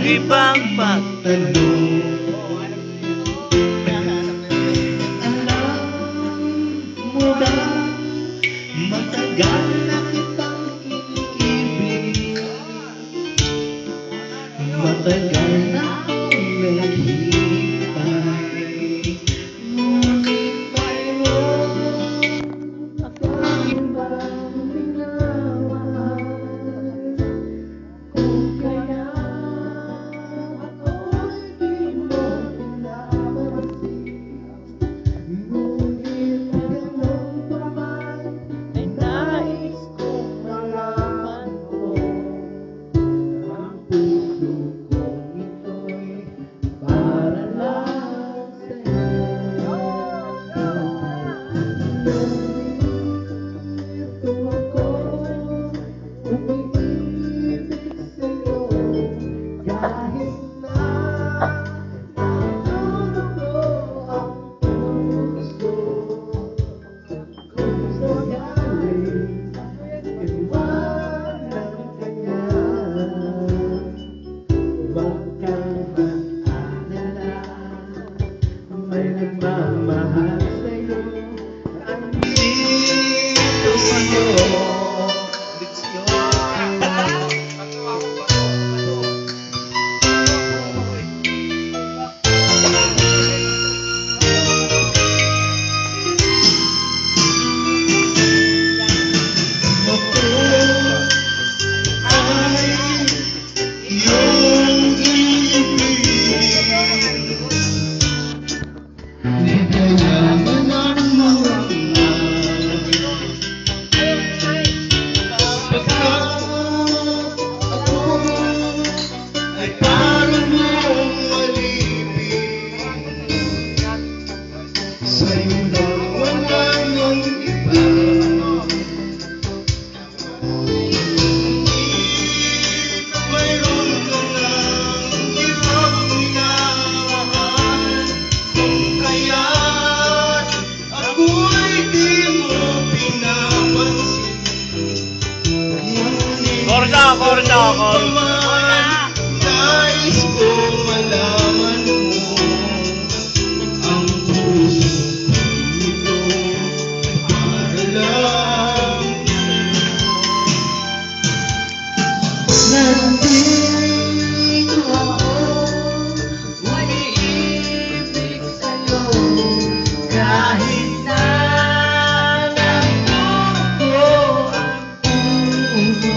ibang pagtanong. Alam mo ba, matagal na kitang kinikibig, matagal na akong naghihintay, ngunit mayroon akong ibang minamahal. Kung kaya ako'y di mo pinapansin, ngunit ganun pa man ay nais kong malaman mo, ang puso kong ito'y para lang sa'yo. Nandito ako, umiibig sa'yo, kahit na nadudugo ang puso. Kung sakaling iwanan ka niya, huwag kang mag-alala, may nagmamahal sa'yo. Andito sa'yo. Sa'yo lang wala nang iba. Mayroon ka lang ibang minamahal. Kung kaya't ako'y di mo pinapansin, ngunit Korda. nais ko malaman mo, ang puso kong ito para lang sa'yo. Nandito ako, umiibig sa'yo, kahit na nadudugo ang puso.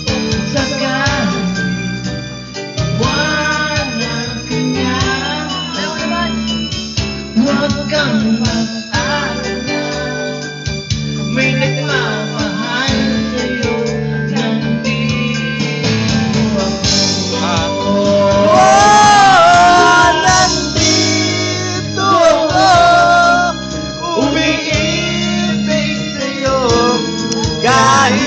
Kung sakaling iwanan ka niya, huwag kang mag-alala, may nagmamahal sa'yo. Nandito ako. Nandito ako, umiibig sa'yo, kahit